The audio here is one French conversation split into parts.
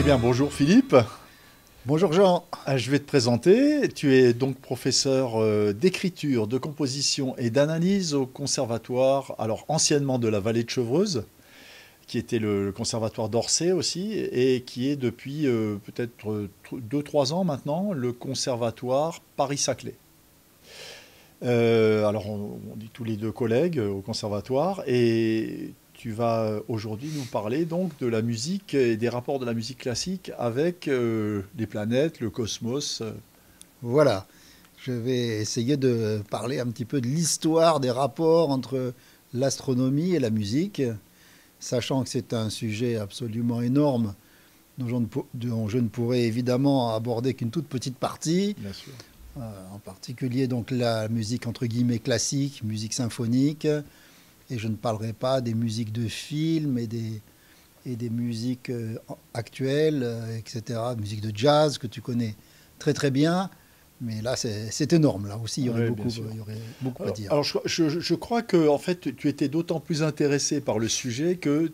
bien, bonjour Philippe. Bonjour Jean. Je vais te présenter. Tu es donc professeur d'écriture, de composition et d'analyse au conservatoire, alors anciennement de la Vallée de Chevreuse, qui était le conservatoire d'Orsay aussi, et qui est depuis peut-être 2-3 ans maintenant, le conservatoire Paris-Saclay. Alors on dit tous les deux collègues au conservatoire, et tu vas aujourd'hui nous parler donc de la musique et des rapports de la musique classique avec les planètes, le cosmos. Voilà, je vais essayer de parler un petit peu de l'histoire des rapports entre l'astronomie et la musique, sachant que c'est un sujet absolument énorme dont je ne pourrais évidemment aborder qu'une toute petite partie. Bien sûr. En particulier donc la musique entre guillemets classique, musique symphonique, et je ne parlerai pas des musiques de films et des musiques actuelles, etc., musique de jazz que tu connais très très bien, mais là c'est énorme, là aussi il y aurait beaucoup à dire. Alors je crois que en fait tu étais d'autant plus intéressé par le sujet que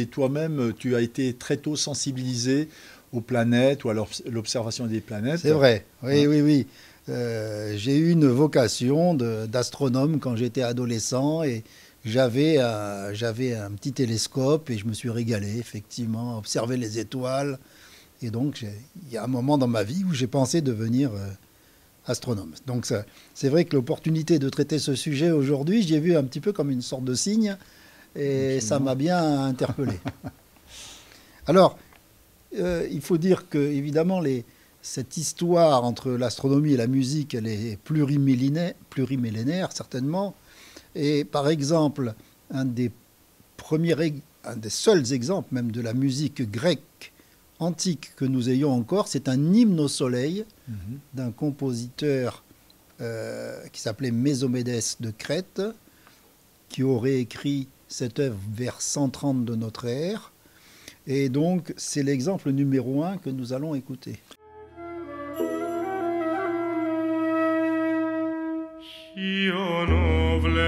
toi-même tu as été très tôt sensibilisé aux planètes ou à l'observation des planètes. C'est vrai, oui, oui, oui. J'ai eu une vocation d'astronome quand j'étais adolescent et j'avais un petit télescope et je me suis régalé, effectivement, à observer les étoiles. Et donc, il y a un moment dans ma vie où j'ai pensé devenir astronome. Donc, c'est vrai que l'opportunité de traiter ce sujet aujourd'hui, j'y ai vu un petit peu comme une sorte de signe et ça m'a bien interpellé. Alors, il faut dire que, évidemment, cette histoire entre l'astronomie et la musique, elle est plurimillénaire, certainement. Et par exemple, un des seuls exemples même de la musique grecque antique que nous ayons encore, c'est un hymne au soleil d'un compositeur qui s'appelait Mésomédès de Crète, qui aurait écrit cette œuvre vers 130 de notre ère. Et donc, c'est l'exemple numéro 1 que nous allons écouter.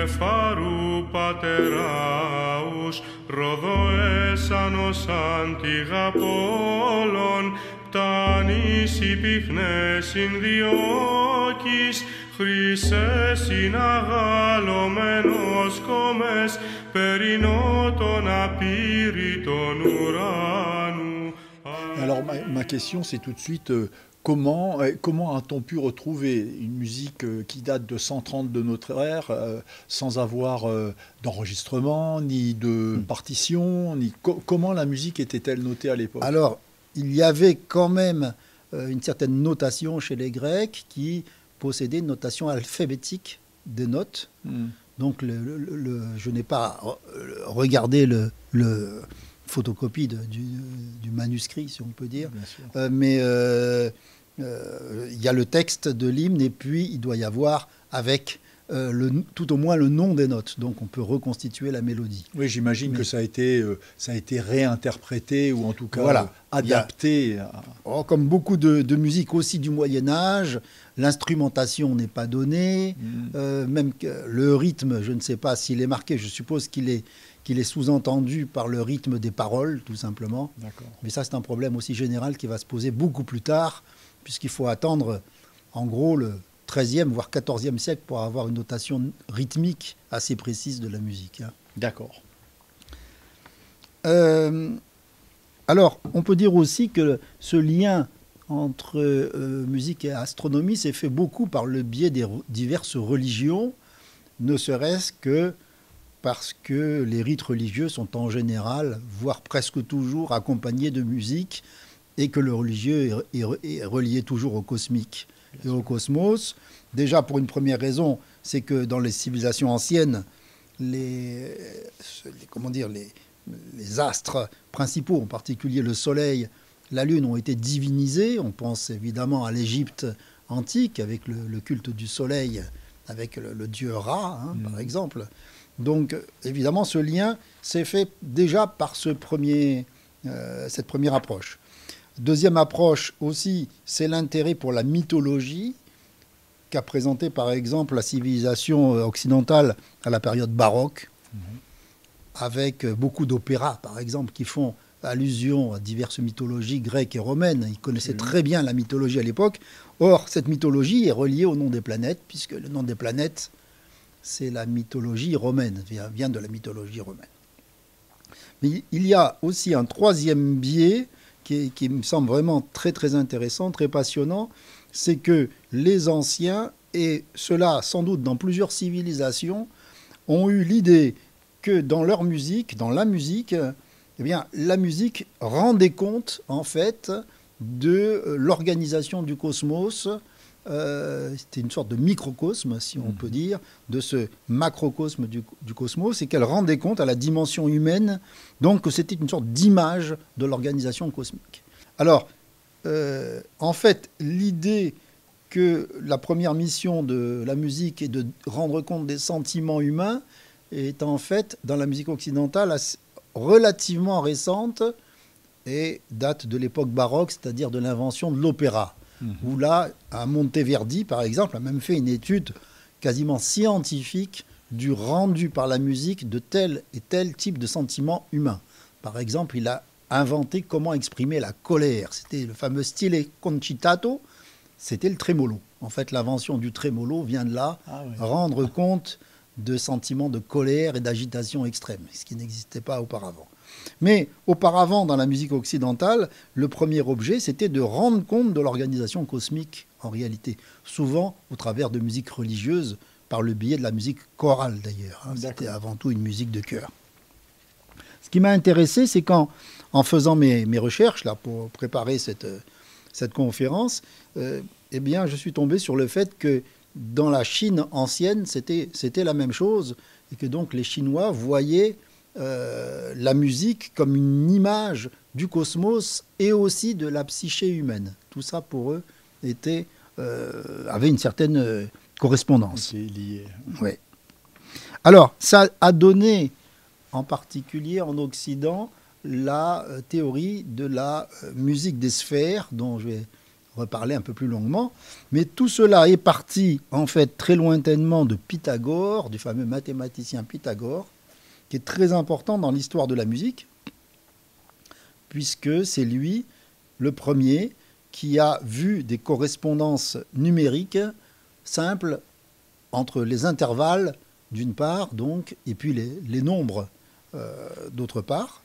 Φαρού πατεράους, ροδοέσανος αντιγαπόλων, πτάνεις υπυχνές συνδιώκεις, χρυσές συναγαλωμένος κόμες, περινότων απείρητων ουράνου. Alors ma question c'est tout de suite comment a-t-on pu retrouver une musique qui date de 130 de notre ère sans avoir d'enregistrement, ni de partition, comment la musique était-elle notée à l'époque? Alors, il y avait quand même une certaine notation chez les Grecs qui possédait une notation alphabétique des notes. Donc, je n'ai pas regardé le photocopie du manuscrit, si on peut dire. Mais il y a le texte de l'hymne et puis il doit y avoir avec tout au moins le nom des notes. Donc on peut reconstituer la mélodie. Oui, j'imagine que ça a été réinterprété ou en tout cas adapté. Comme beaucoup de musique aussi du Moyen-Âge, l'instrumentation n'est pas donnée. Même que le rythme, je ne sais pas s'il est marqué, je suppose qu'il est sous-entendu par le rythme des paroles, tout simplement. Mais ça, c'est un problème aussi général qui va se poser beaucoup plus tard, puisqu'il faut attendre, en gros, le XIIIe, voire XIVe siècle pour avoir une notation rythmique assez précise de la musique. D'accord. Alors, on peut dire aussi que ce lien entre musique et astronomie s'est fait beaucoup par le biais des diverses religions, ne serait-ce que parce que les rites religieux sont en général, voire presque toujours, accompagnés de musique, et que le religieux est relié toujours au cosmique et au cosmos. Déjà, pour une première raison, c'est que dans les civilisations anciennes, les astres principaux, en particulier le Soleil, la Lune, ont été divinisés. On pense évidemment à l'Égypte antique, avec le culte du Soleil, avec le dieu Ra, par exemple. Donc, évidemment, ce lien s'est fait déjà par cette première approche. Deuxième approche aussi, c'est l'intérêt pour la mythologie qu'a présenté, par exemple, la civilisation occidentale à la période baroque, avec beaucoup d'opéras, par exemple, qui font allusion à diverses mythologies grecques et romaines. Il connaissait très bien la mythologie à l'époque. Or, cette mythologie est reliée au nom des planètes, puisque le nom des planètes, c'est la mythologie romaine, vient de la mythologie romaine. Mais il y a aussi un troisième biais qui me semble vraiment très très intéressant, très passionnant, c'est que les anciens, et cela sans doute dans plusieurs civilisations, ont eu l'idée que dans leur musique, dans la musique, eh bien, la musique rendait compte en fait de l'organisation du cosmos. C'était une sorte de microcosme, si on peut dire, de ce macrocosme du cosmos, et qu'elle rendait compte à la dimension humaine, donc que c'était une sorte d'image de l'organisation cosmique. Alors, en fait, l'idée que la première mission de la musique est de rendre compte des sentiments humains est en fait, dans la musique occidentale, relativement récente et date de l'époque baroque, c'est-à-dire de l'invention de l'opéra. Où là, à Monteverdi, par exemple, a même fait une étude quasiment scientifique du rendu par la musique de tel et tel type de sentiment humain. Par exemple, il a inventé comment exprimer la colère. C'était le fameux stile concitato, c'était le trémolo. En fait, l'invention du trémolo vient de là, rendre compte de sentiments de colère et d'agitation extrême, ce qui n'existait pas auparavant. Mais auparavant, dans la musique occidentale, le premier objet, c'était de rendre compte de l'organisation cosmique, en réalité, souvent au travers de musique religieuse, par le biais de la musique chorale d'ailleurs. C'était avant tout une musique de chœur. Ce qui m'a intéressé, c'est qu'en faisant mes recherches là, pour préparer cette conférence, eh bien, je suis tombé sur le fait que dans la Chine ancienne, c'était la même chose, et que donc les Chinois voyaient la musique comme une image du cosmos et aussi de la psyché humaine. Tout ça, pour eux, avait une certaine correspondance. C'est lié. Ouais. Alors, ça a donné, en particulier en Occident, la théorie de la musique des sphères, dont je vais reparler un peu plus longuement. Mais tout cela est parti, en fait, très lointainement de Pythagore, du fameux mathématicien Pythagore, qui est très important dans l'histoire de la musique, puisque c'est lui le premier qui a vu des correspondances numériques simples entre les intervalles d'une part, donc, et puis les nombres d'autre part.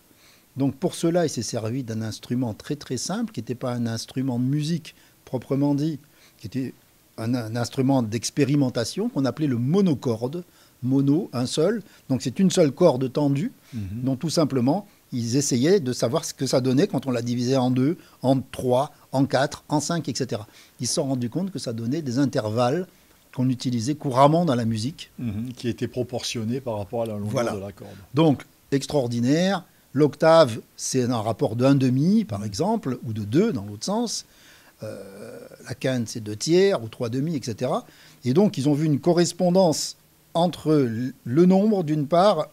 Donc pour cela, il s'est servi d'un instrument très très simple, qui n'était pas un instrument de musique proprement dit, qui était un instrument d'expérimentation qu'on appelait le monocorde. Mono, un seul. Donc c'est une seule corde tendue. Donc tout simplement, ils essayaient de savoir ce que ça donnait quand on la divisait en 2, en 3, en 4, en 5, etc. Ils se sont rendus compte que ça donnait des intervalles qu'on utilisait couramment dans la musique. Qui étaient proportionnés par rapport à la longueur de la corde. Donc, extraordinaire. L'octave, c'est un rapport de 1/2, par exemple, ou de 2 dans l'autre sens. La quinte, c'est 2/3 ou 3/2, etc. Et donc, ils ont vu une correspondance entre le nombre, d'une part,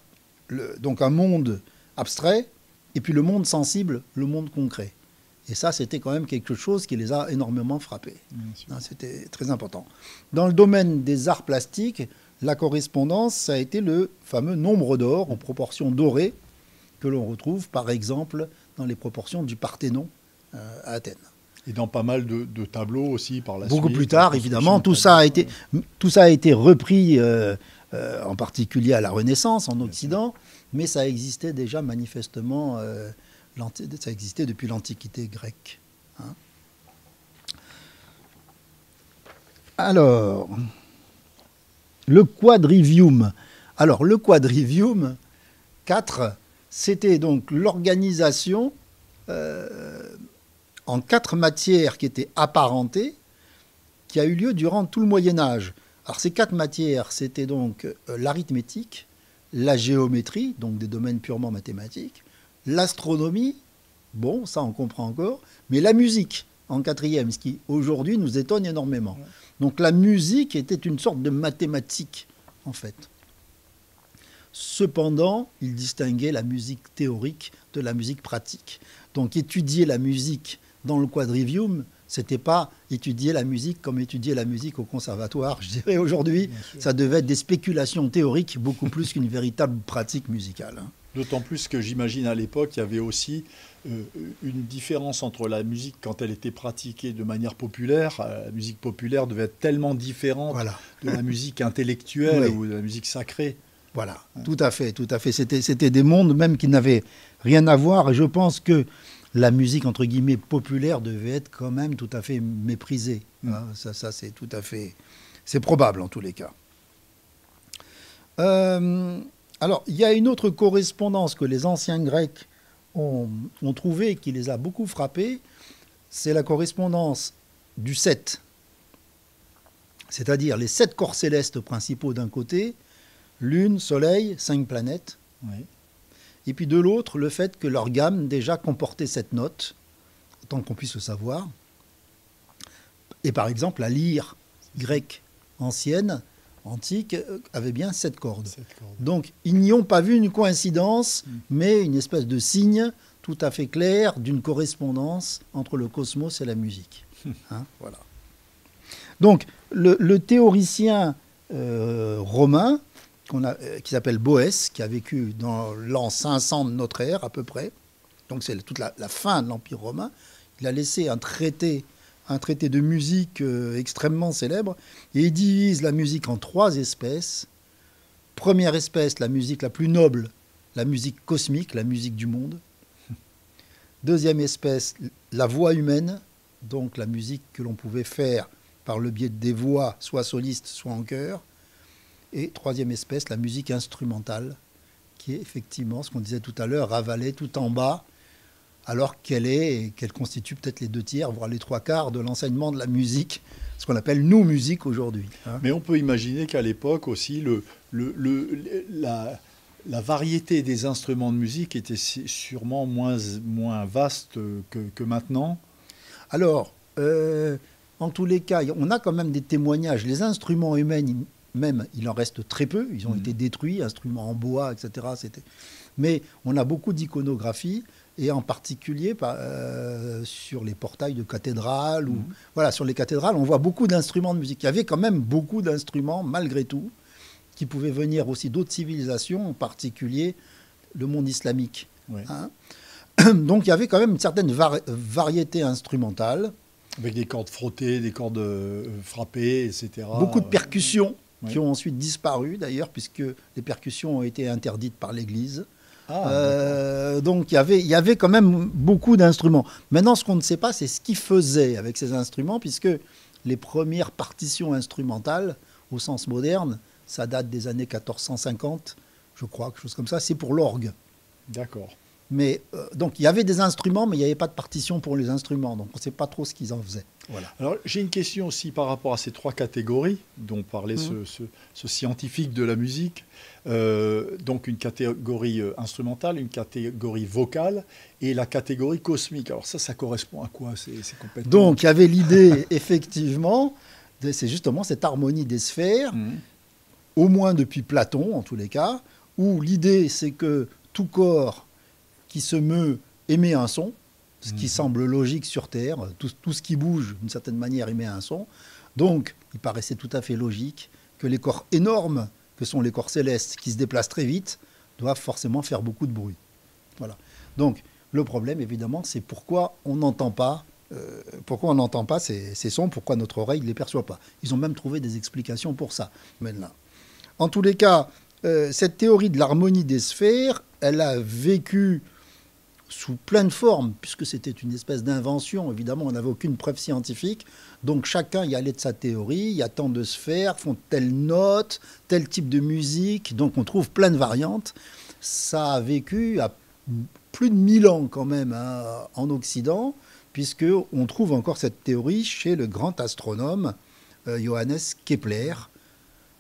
donc un monde abstrait, et puis le monde sensible, le monde concret. Et ça, c'était quand même quelque chose qui les a énormément frappés. C'était très important. Dans le domaine des arts plastiques, la correspondance, ça a été le fameux nombre d'or en proportion dorée, que l'on retrouve, par exemple, dans les proportions du Parthénon à Athènes. Et dans pas mal de tableaux aussi par la suite. Beaucoup plus tard, évidemment. Tout ça a été repris, en particulier à la Renaissance, en Occident, mais ça existait déjà manifestement, ça existait depuis l'Antiquité grecque. Hein. Alors, le quadrivium. Alors, le quadrivium, 4, c'était donc l'organisation en 4 matières qui étaient apparentées, qui a eu lieu durant tout le Moyen-Âge. Alors ces 4 matières, c'était donc l'arithmétique, la géométrie, donc des domaines purement mathématiques, l'astronomie, bon, ça on comprend encore, mais la musique en 4e, ce qui aujourd'hui nous étonne énormément. Donc la musique était une sorte de mathématique, en fait. Cependant, il distinguait la musique théorique de la musique pratique. Donc étudier la musique dans le quadrivium, c'était pas étudier la musique comme étudier la musique au conservatoire. Je dirais aujourd'hui, ça devait être des spéculations théoriques beaucoup plus qu'une véritable pratique musicale. D'autant plus que j'imagine à l'époque, il y avait aussi une différence entre la musique quand elle était pratiquée de manière populaire. La musique populaire devait être tellement différente Voilà. de la musique intellectuelle Oui. ou de la musique sacrée. Voilà, tout à fait, tout à fait. C'était des mondes même qui n'avaient rien à voir. Et je pense que la musique, entre guillemets, populaire devait être quand même tout à fait méprisée. Hein, ça c'est tout à fait... C'est probable, en tous les cas. Alors, il y a une autre correspondance que les anciens Grecs ont trouvée et qui les a beaucoup frappés. C'est la correspondance du 7. C'est-à-dire les 7 corps célestes principaux d'un côté, Lune, Soleil, 5 planètes. Oui. Et puis de l'autre, le fait que leur gamme déjà comportait 7 notes, autant qu'on puisse le savoir. Et par exemple, la lyre grecque ancienne, antique, avait bien 7 cordes. 7 cordes. Donc, ils n'y ont pas vu une coïncidence, mais une espèce de signe tout à fait clair d'une correspondance entre le cosmos et la musique. Hein, voilà. Donc, le théoricien romain, qui s'appelle Boès, qui a vécu dans l'an 500 de notre ère à peu près, donc c'est toute la fin de l'Empire romain, il a laissé un traité de musique extrêmement célèbre, et il divise la musique en 3 espèces. Première espèce, la musique la plus noble, la musique cosmique, la musique du monde. Deuxième espèce, la voix humaine, donc la musique que l'on pouvait faire par le biais des voix, soit solistes, soit en chœur. Et troisième espèce, la musique instrumentale, qui est effectivement, ce qu'on disait tout à l'heure, ravalée tout en bas, alors qu'elle constitue peut-être les 2/3, voire les 3/4 de l'enseignement de la musique, ce qu'on appelle nous musique aujourd'hui. Hein. Mais on peut imaginer qu'à l'époque aussi, la variété des instruments de musique était sûrement moins vaste que maintenant. Alors, en tous les cas, on a quand même des témoignages. Les instruments humains, même, il en reste très peu. Ils ont été détruits, instruments en bois, etc. Mais on a beaucoup d'iconographie, et en particulier sur les portails de cathédrales. Voilà, sur les cathédrales, on voit beaucoup d'instruments de musique. Il y avait quand même beaucoup d'instruments, malgré tout, qui pouvaient venir aussi d'autres civilisations, en particulier le monde islamique. Oui. Hein. Donc il y avait quand même une certaine variété instrumentale. Avec des cordes frottées, des cordes frappées, etc. Beaucoup de percussions Oui. qui ont ensuite disparu d'ailleurs, puisque les percussions ont été interdites par l'Église. Donc il y avait quand même beaucoup d'instruments. Maintenant, ce qu'on ne sait pas, c'est ce qu'ils faisaient avec ces instruments, puisque les premières partitions instrumentales, au sens moderne, ça date des années 1450, je crois, quelque chose comme ça, c'est pour l'orgue. D'accord. Mais donc il y avait des instruments, mais il n'y avait pas de partition pour les instruments, donc on ne sait pas trop ce qu'ils en faisaient. Voilà. Alors j'ai une question aussi par rapport à ces 3 catégories dont parlait ce scientifique de la musique. Donc une catégorie instrumentale, une catégorie vocale et la catégorie cosmique. Alors ça correspond à quoi? C'est complètement... Donc il y avait l'idée, effectivement, c'est justement cette harmonie des sphères, au moins depuis Platon en tous les cas, où l'idée c'est que tout corps qui se meut émet un son, ce qui semble logique sur Terre. Tout ce qui bouge, d'une certaine manière, émet un son. Donc, il paraissait tout à fait logique que les corps énormes, que sont les corps célestes, qui se déplacent très vite, doivent forcément faire beaucoup de bruit. Voilà. Donc, le problème, évidemment, c'est pourquoi on n'entend pas ces sons, pourquoi notre oreille ne les perçoit pas. Ils ont même trouvé des explications pour ça, maintenant. En tous les cas, cette théorie de l'harmonie des sphères, elle a vécu sous plein de formes, puisque c'était une espèce d'invention. Évidemment, on n'avait aucune preuve scientifique. Donc chacun y allait de sa théorie. Il y a tant de sphères, font telle note, tel type de musique. Donc on trouve plein de variantes. Ça a vécu à plus de 1000 ans quand même en Occident, puisqu'on trouve encore cette théorie chez le grand astronome Johannes Kepler.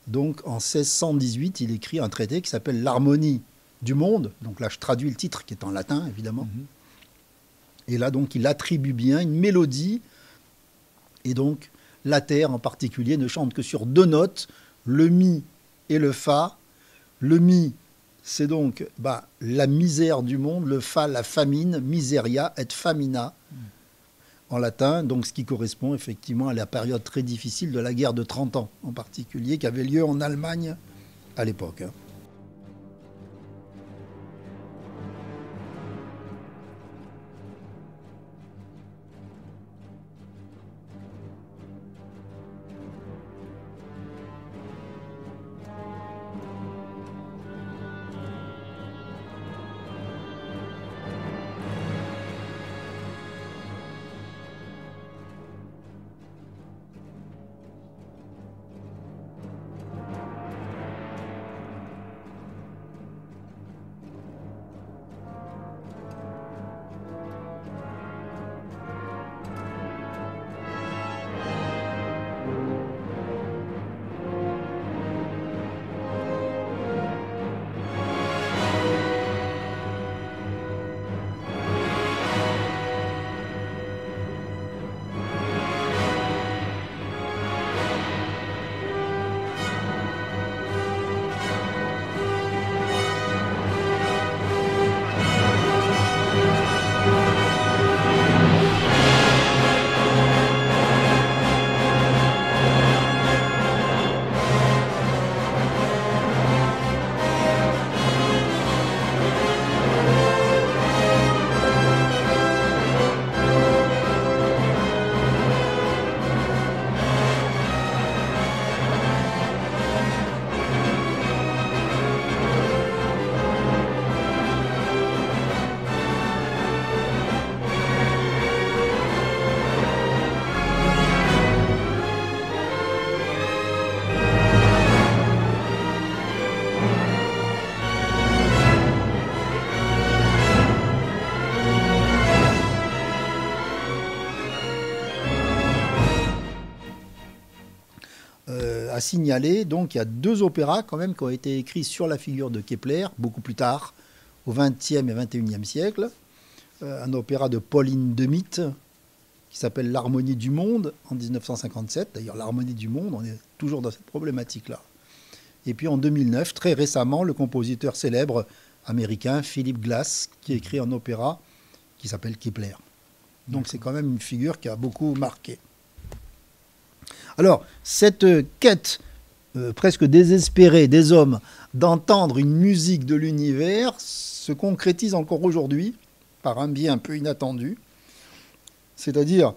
Donc en 1618, il écrit un traité qui s'appelle l'harmonie du monde. Donc là, je traduis le titre qui est en latin, évidemment. Et là, donc, il attribue bien une mélodie. Et donc, la Terre, en particulier, ne chante que sur 2 notes, le mi et le fa. Le mi, c'est donc la misère du monde. Le fa, la famine, miseria et famina, en latin. Donc, ce qui correspond effectivement à la période très difficile de la guerre de 30 ans, en particulier, qui avait lieu en Allemagne à l'époque. à signaler, donc il y a 2 opéras quand même qui ont été écrits sur la figure de Kepler, beaucoup plus tard, au XXe et XXIe siècle. Un opéra de Pauline Demitte, qui s'appelle L'Harmonie du Monde, en 1957. D'ailleurs, l'Harmonie du Monde, on est toujours dans cette problématique-là. Et puis en 2009, très récemment, le compositeur célèbre américain Philip Glass, qui a écrit un opéra qui s'appelle Kepler. Donc c'est quand même une figure qui a beaucoup marqué. Alors, cette quête presque désespérée des hommes d'entendre une musique de l'univers se concrétise encore aujourd'hui par un biais un peu inattendu. C'est-à-dire,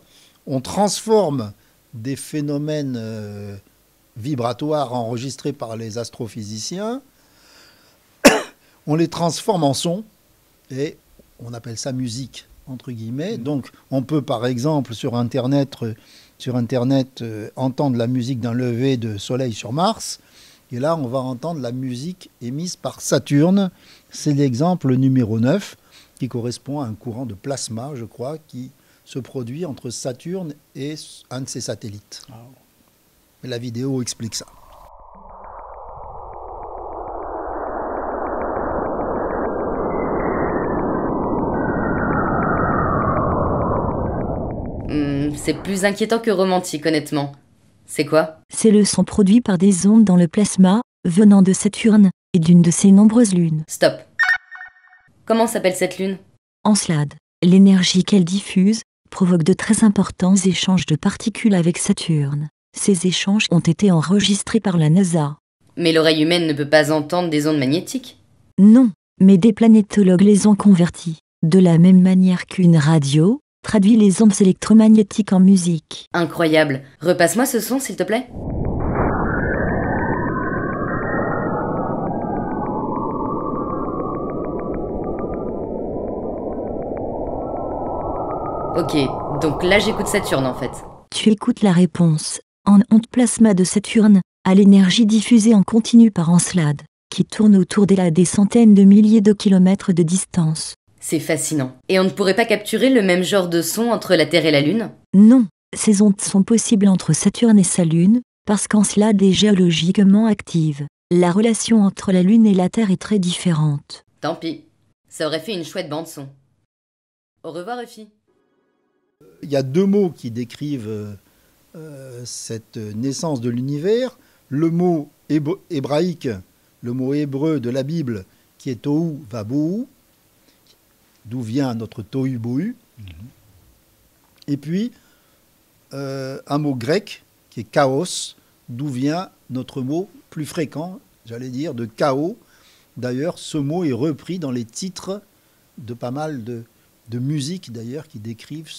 on transforme des phénomènes vibratoires enregistrés par les astrophysiciens, on les transforme en son, et on appelle ça musique, entre guillemets. Donc, on peut, par exemple, sur Internet entendre la musique d'un lever de soleil sur Mars. Et là, on va entendre la musique émise par Saturne. C'est l'exemple numéro 9, qui correspond à un courant de plasma, je crois, qui se produit entre Saturne et un de ses satellites. Et la vidéo explique ça. C'est plus inquiétant que romantique, honnêtement. C'est quoi? C'est le son produit par des ondes dans le plasma, venant de Saturne, et d'une de ses nombreuses lunes. Stop. Comment s'appelle cette lune? Encelade. L'énergie qu'elle diffuse provoque de très importants échanges de particules avec Saturne. Ces échanges ont été enregistrés par la NASA. Mais l'oreille humaine ne peut pas entendre des ondes magnétiques? Non, mais des planétologues les ont convertis, de la même manière qu'une radio traduit les ondes électromagnétiques en musique. Incroyable. Repasse-moi ce son, s'il te plaît. Ok, donc là j'écoute Saturne en fait. Tu écoutes la réponse, en ondes plasma de Saturne, à l'énergie diffusée en continu par Encelade, qui tourne autour d'elle à des centaines de milliers de kilomètres de distance. C'est fascinant. Et on ne pourrait pas capturer le même genre de son entre la Terre et la Lune? Non, ces ondes sont possibles entre Saturne et sa Lune, parce qu'Encelade est géologiquement active. La relation entre la Lune et la Terre est très différente. Tant pis, ça aurait fait une chouette bande-son. Au revoir, Euphie. Il y a 2 mots qui décrivent cette naissance de l'univers. Le mot hébraïque, le mot hébreu de la Bible, qui est tohu vabohu, d'où vient notre tohu bohu. Et puis, un mot grec, qui est chaos, d'où vient notre mot plus fréquent, j'allais dire, de chaos. D'ailleurs, ce mot est repris dans les titres de pas mal de musiques, d'ailleurs, qui décrivent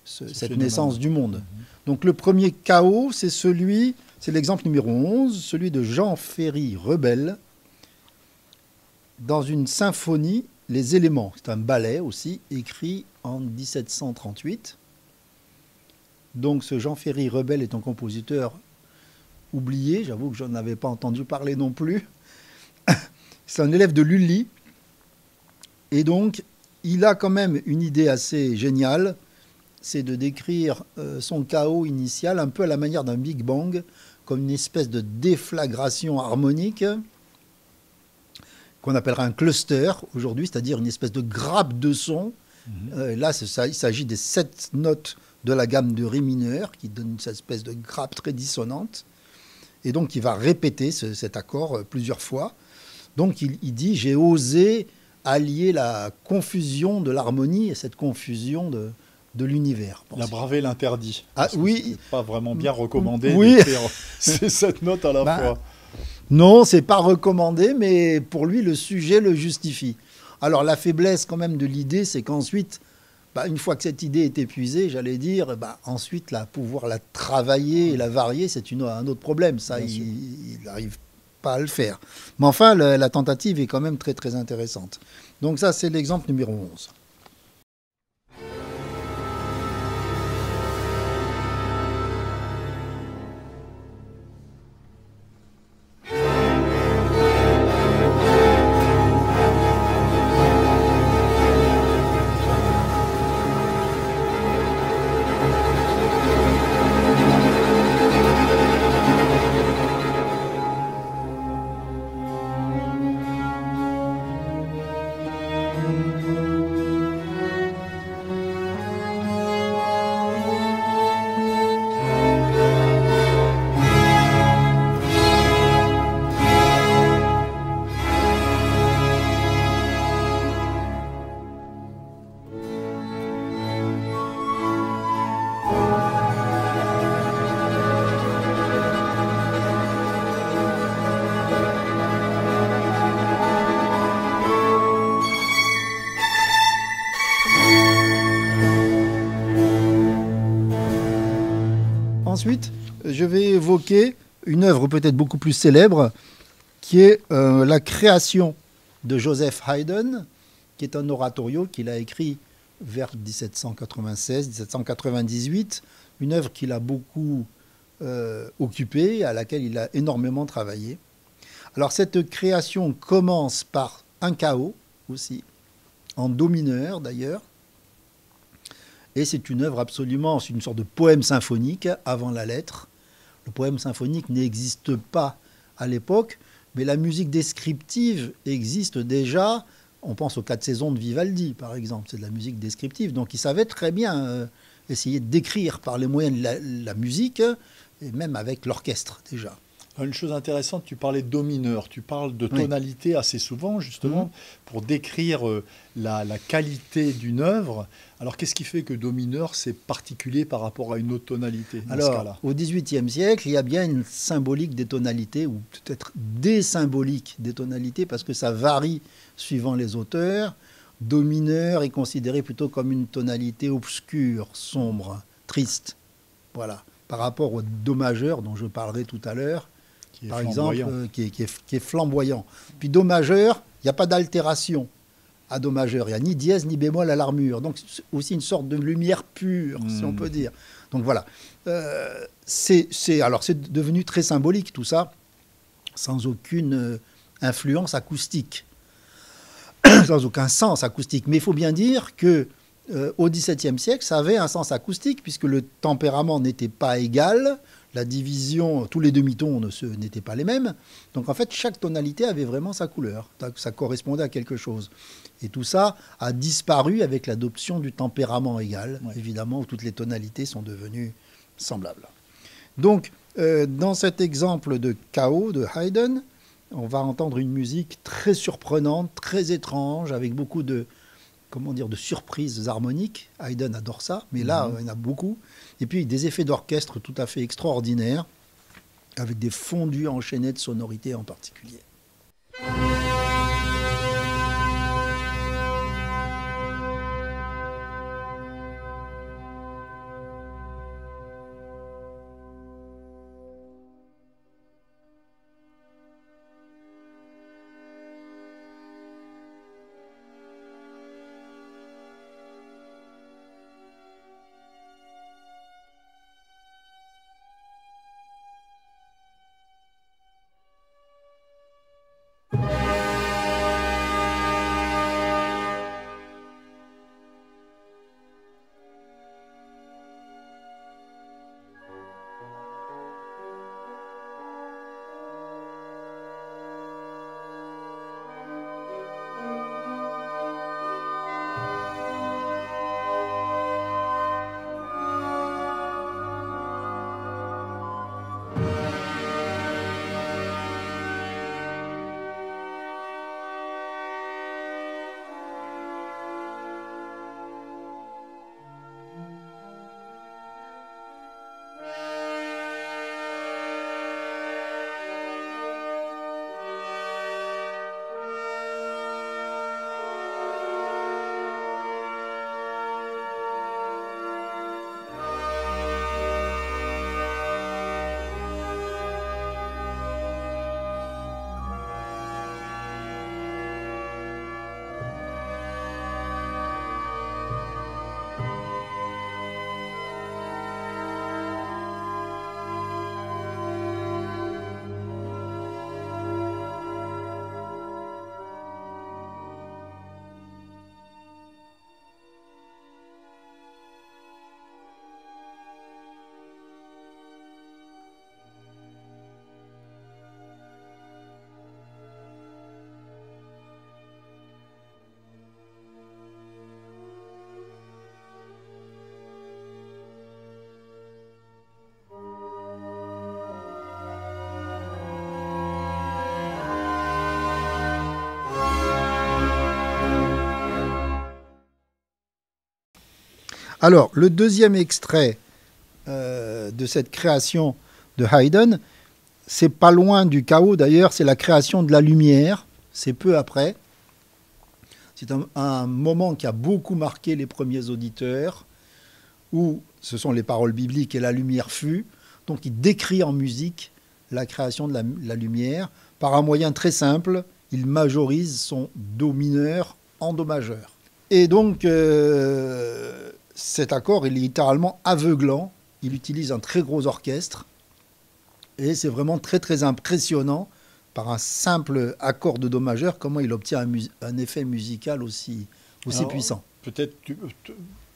cette naissance du monde. Donc, le premier chaos, c'est l'exemple numéro 11, celui de Jean Ferry Rebel, dans une symphonie, Les Éléments. C'est un ballet aussi, écrit en 1738. Donc ce Jean Ferry Rebel est un compositeur oublié, j'avoue que je n'en avais pas entendu parler non plus. C'est un élève de Lully. Et donc, il a quand même une idée assez géniale, c'est de décrire son chaos initial un peu à la manière d'un Big Bang, comme une espèce de déflagration harmonique, qu'on appellera un cluster aujourd'hui, c'est-à-dire une espèce de grappe de sons. Là, il s'agit des 7 notes de la gamme de Ré mineur, qui donne cette espèce de grappe très dissonante. Et donc, il va répéter cet accord plusieurs fois. Donc, il dit, j'ai osé allier la confusion de l'harmonie et cette confusion de l'univers. Il a bravé l'interdit. Ah oui. C'est pas vraiment bien recommandé Oui. d'écrire ces 7 notes à la fois. Non, c'est pas recommandé, mais pour lui, le sujet le justifie. Alors, la faiblesse quand même de l'idée, c'est qu'ensuite, une fois que cette idée est épuisée, j'allais dire, ensuite, pouvoir la travailler et la varier, c'est un autre problème. Ça, il n'arrive pas à le faire. Mais enfin, la tentative est quand même très, très intéressante. Donc ça, c'est l'exemple numéro 11. Ensuite, je vais évoquer une œuvre peut-être beaucoup plus célèbre, qui est la création de Joseph Haydn, qui est un oratorio qu'il a écrit vers 1796-1798, une œuvre qu'il a beaucoup occupée, à laquelle il a énormément travaillé. Alors cette création commence par un chaos aussi, en do mineur d'ailleurs, et c'est une œuvre absolument, c'est une sorte de poème symphonique avant la lettre. Le poème symphonique n'existe pas à l'époque, mais la musique descriptive existe déjà. On pense aux 4 saisons de Vivaldi, par exemple, c'est de la musique descriptive. Donc il savait très bien essayer de décrire par les moyens de la musique, et même avec l'orchestre déjà. Une chose intéressante, tu parlais de do mineur, tu parles de tonalité assez souvent, justement, pour décrire la qualité d'une œuvre. Alors, qu'est-ce qui fait que do mineur, c'est particulier par rapport à une autre tonalité dans ce cas-là ? Au XVIIIe siècle, il y a bien une symbolique des tonalités, ou peut-être des symboliques des tonalités, parce que ça varie suivant les auteurs. Do mineur est considéré plutôt comme une tonalité obscure, sombre, triste. Voilà. Par rapport au do majeur, dont je parlerai tout à l'heure, par exemple, qui est flamboyant. Puis do majeur, il n'y a pas d'altération à do majeur. Il n'y a ni dièse ni bémol à l'armure. Donc c'est aussi une sorte de lumière pure, si on peut dire. Donc voilà. C'est devenu très symbolique tout ça, sans aucune influence acoustique, sans aucun sens acoustique. Mais il faut bien dire que au XVIIe siècle, ça avait un sens acoustique, puisque le tempérament n'était pas égal. La division, tous les demi-tons n'étaient pas les mêmes. Donc en fait, chaque tonalité avait vraiment sa couleur. Ça correspondait à quelque chose. Et tout ça a disparu avec l'adoption du tempérament égal, évidemment, où toutes les tonalités sont devenues semblables. Donc, dans cet exemple de chaos de Haydn, on va entendre une musique très surprenante, très étrange, avec beaucoup de surprises harmoniques. Haydn adore ça, mais là, il y en a beaucoup. Et puis, des effets d'orchestre tout à fait extraordinaires, avec des fondus enchaînés de sonorités en particulier. Alors, le deuxième extrait de cette création de Haydn, c'est pas loin du chaos d'ailleurs, c'est la création de la lumière, c'est peu après. C'est un moment qui a beaucoup marqué les premiers auditeurs, où ce sont les paroles bibliques et la lumière fut. Donc il décrit en musique la création de la lumière par un moyen très simple. Il majorise son Do mineur en Do majeur. Et donc cet accord, il est littéralement aveuglant. Il utilise un très gros orchestre. Et c'est vraiment très très impressionnant par un simple accord de Do majeur, comment il obtient un effet musical aussi puissant. Peut-être,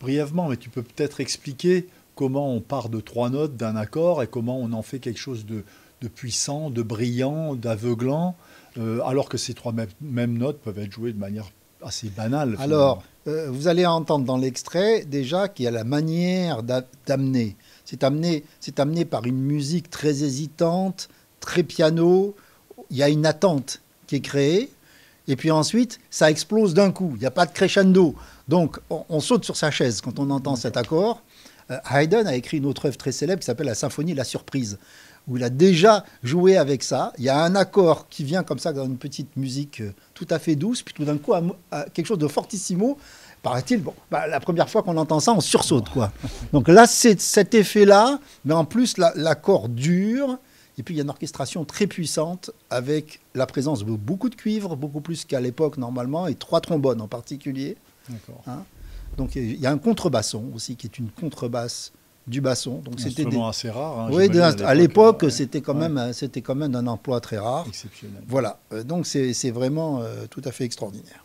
brièvement, mais tu peux peut-être expliquer comment on part de 3 notes d'un accord et comment on en fait quelque chose de puissant, de brillant, d'aveuglant, alors que ces 3 mêmes notes peuvent être jouées de manière assez banale. Alors, vous allez entendre dans l'extrait déjà qu'il y a la manière d'amener. C'est amené par une musique très hésitante, très piano. Il y a une attente qui est créée. Et puis ensuite, ça explose d'un coup. Il n'y a pas de crescendo. Donc, on saute sur sa chaise quand on entend cet accord. Haydn a écrit une autre œuvre très célèbre qui s'appelle La Symphonie de la Surprise, où il a déjà joué avec ça. Il y a un accord qui vient comme ça dans une petite musique tout à fait douce, puis tout d'un coup, quelque chose de fortissimo. Paraît-il, la première fois qu'on entend ça, on sursaute, quoi. Donc là, c'est cet effet-là, mais en plus, l'accord dure. Et puis, il y a une orchestration très puissante avec la présence de beaucoup de cuivre, beaucoup plus qu'à l'époque, normalement, et 3 trombones en particulier. D'accord. Hein. Donc, il y a un contrebasson aussi, qui est une contrebasse du basson. Donc, c'était assez rare. Hein, oui, à l'époque, c'était quand même un emploi très rare. Exceptionnel. Voilà. Donc, c'est vraiment tout à fait extraordinaire.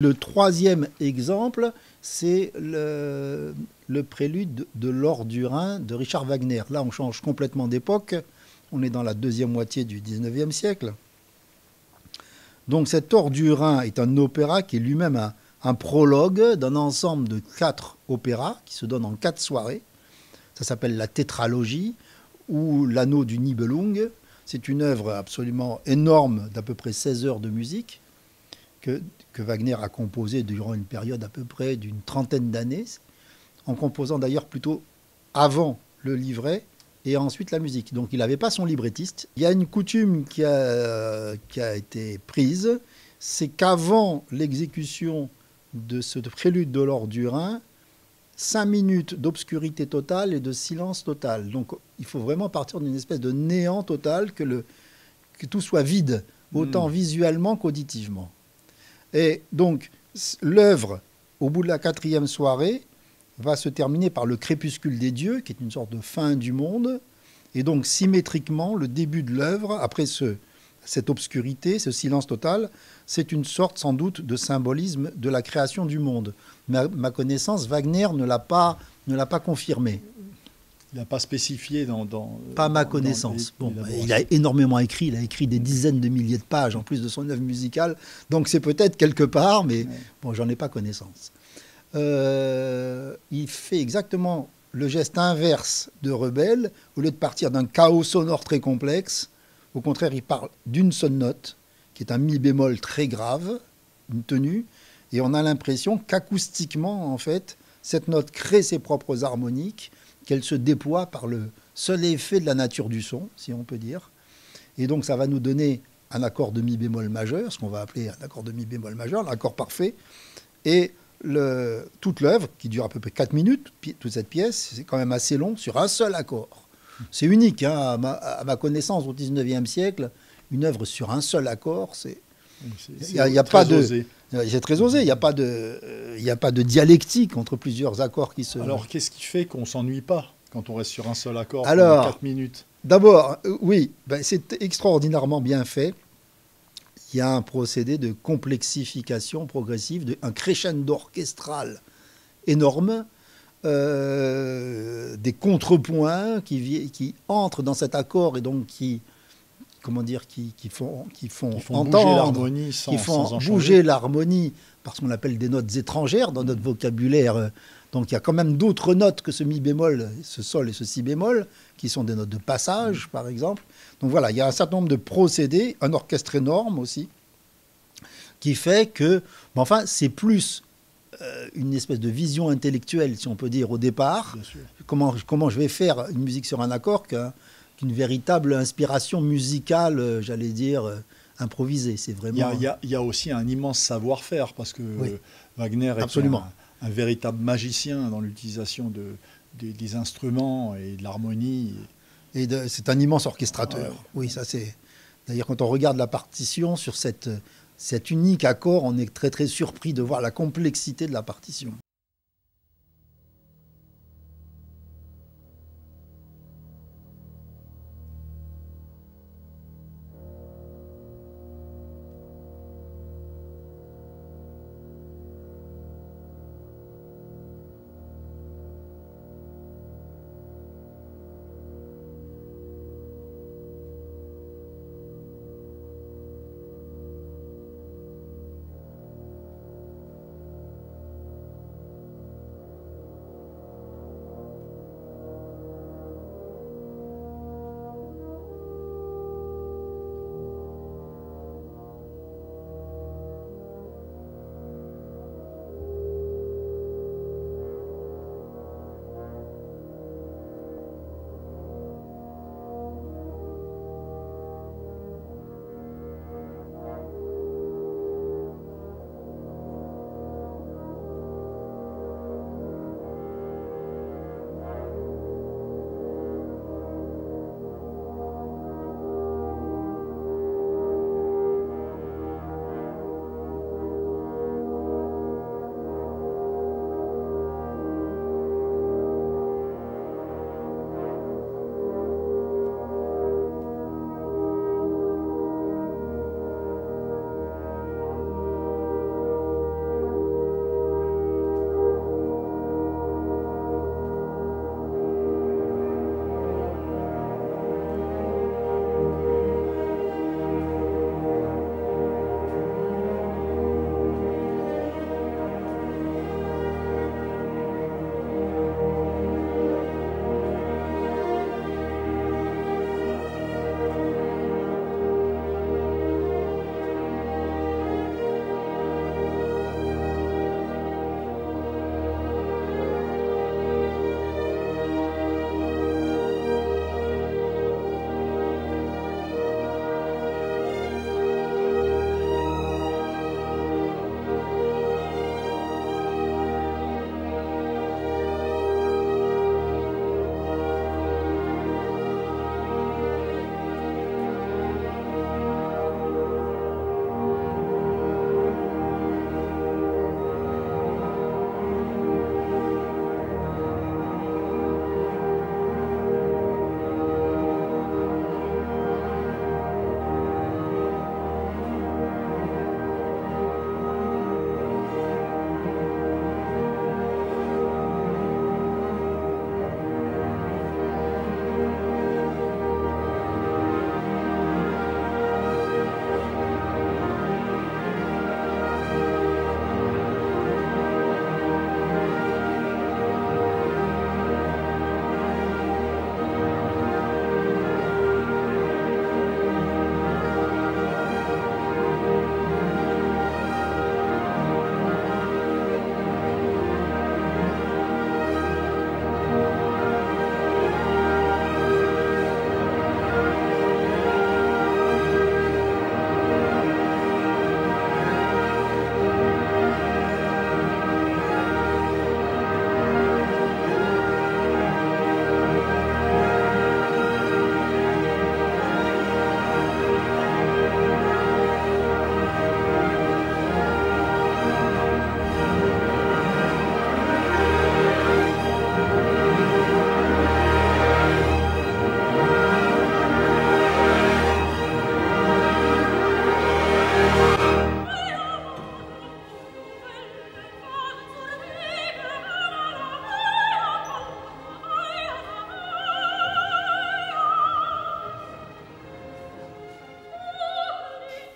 Le troisième exemple, c'est le prélude de l'Or du Rhin de Richard Wagner. Là, on change complètement d'époque. On est dans la deuxième moitié du 19e siècle. Donc cet Or du Rhin est un opéra qui est lui-même un prologue d'un ensemble de 4 opéras qui se donnent en 4 soirées. Ça s'appelle la tétralogie ou l'anneau du Nibelung. C'est une œuvre absolument énorme d'à peu près 16 heures de musique que Wagner a composé durant une période à peu près d'une trentaine d'années, en composant d'ailleurs plutôt avant le livret et ensuite la musique. Donc il n'avait pas son librettiste. Il y a une coutume qui a été prise, c'est qu'avant l'exécution de ce prélude de l'Or du Rhin, 5 minutes d'obscurité totale et de silence total. Donc il faut vraiment partir d'une espèce de néant total, que tout soit vide, autant visuellement qu'auditivement. Et donc, l'œuvre, au bout de la 4e soirée, va se terminer par le crépuscule des dieux, qui est une sorte de fin du monde. Et donc, symétriquement, le début de l'œuvre, après cette obscurité, ce silence total, c'est une sorte sans doute de symbolisme de la création du monde. Ma connaissance, Wagner ne l'a pas confirmé. Il n'a pas spécifié Pas ma connaissance. Il a énormément écrit. Il a écrit des dizaines de milliers de pages en plus de son œuvre musicale. Donc c'est peut-être quelque part, mais bon, j'en ai pas connaissance. Il fait exactement le geste inverse de Rebelle. Au lieu de partir d'un chaos sonore très complexe, au contraire, il parle d'une seule note, qui est un mi bémol très grave, une tenue, et on a l'impression qu'acoustiquement, en fait, cette note crée ses propres harmoniques, qu'elle se déploie par seul effet de la nature du son, si on peut dire. Et donc ça va nous donner un accord de mi bémol majeur, ce qu'on va appeler un accord de mi bémol majeur, l'accord parfait. Et toute l'œuvre, qui dure à peu près 4 minutes, toute cette pièce, c'est quand même assez long, sur un seul accord. C'est unique, hein, à ma connaissance, au 19e siècle, une œuvre sur un seul accord, c'est... Il y a pas de... C'est très osé, il n'y a pas de dialectique entre plusieurs accords qui se... Alors, qu'est-ce qui fait qu'on ne s'ennuie pas quand on reste sur un seul accord Alors, pendant 4 minutes? D'abord, oui, c'est extraordinairement bien fait. Il y a un procédé de complexification progressive, un crescendo orchestral énorme, des contrepoints qui entrent dans cet accord et donc qui font entendre, bouger l'harmonie qui font bouger l'harmonie, parce qu'on appelle des notes étrangères dans notre vocabulaire. Donc il y a quand même d'autres notes que ce mi bémol, ce sol et ce si bémol, qui sont des notes de passage, par exemple. Donc voilà, il y a un certain nombre de procédés, un orchestre énorme aussi, qui fait que, enfin, c'est plus une espèce de vision intellectuelle, si on peut dire, au départ. Comment je vais faire une musique sur un accord qu'une véritable inspiration musicale, j'allais dire, improvisée. C'est vraiment... Il y a aussi un immense savoir-faire, parce que oui, Wagner est absolument un véritable magicien dans l'utilisation des instruments et de l'harmonie. Et c'est un immense orchestrateur. Oui, ça c'est... D'ailleurs, quand on regarde la partition sur cet unique accord, on est très très surpris de voir la complexité de la partition.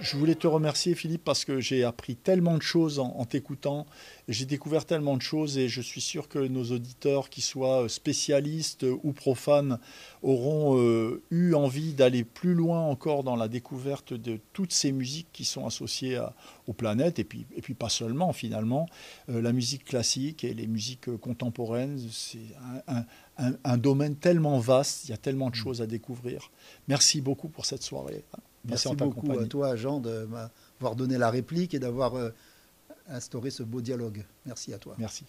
Je voulais te remercier, Philippe, parce que j'ai appris tellement de choses en t'écoutant. J'ai découvert tellement de choses et je suis sûr que nos auditeurs, qu'ils soient spécialistes ou profanes, auront eu envie d'aller plus loin encore dans la découverte de toutes ces musiques qui sont associées aux planètes et puis pas seulement finalement. La musique classique et les musiques contemporaines, c'est un domaine tellement vaste, il y a tellement de choses à découvrir. Merci beaucoup pour cette soirée. Merci beaucoup à toi, Jean, de m'avoir donné la réplique et d'avoir instauré ce beau dialogue. Merci à toi. Merci.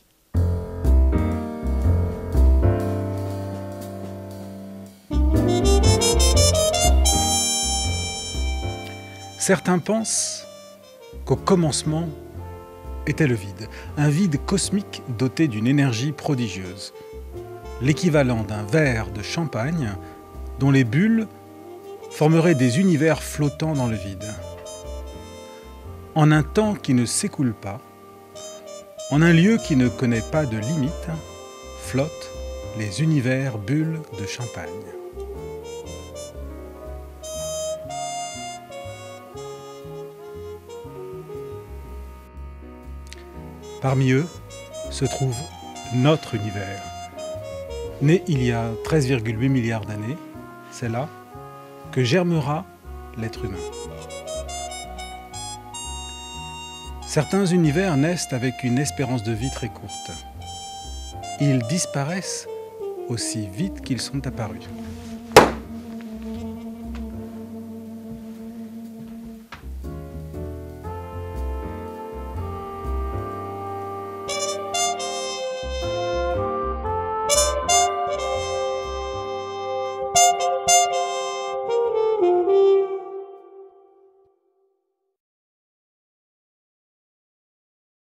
Certains pensent qu'au commencement était le vide, un vide cosmique doté d'une énergie prodigieuse, l'équivalent d'un verre de champagne dont les bulles formeraient des univers flottants dans le vide. En un temps qui ne s'écoule pas, en un lieu qui ne connaît pas de limite, flottent les univers bulles de champagne. Parmi eux se trouve notre univers. Né il y a 13,8 milliards d'années, c'est là que germera l'être humain. Certains univers naissent avec une espérance de vie très courte. Ils disparaissent aussi vite qu'ils sont apparus.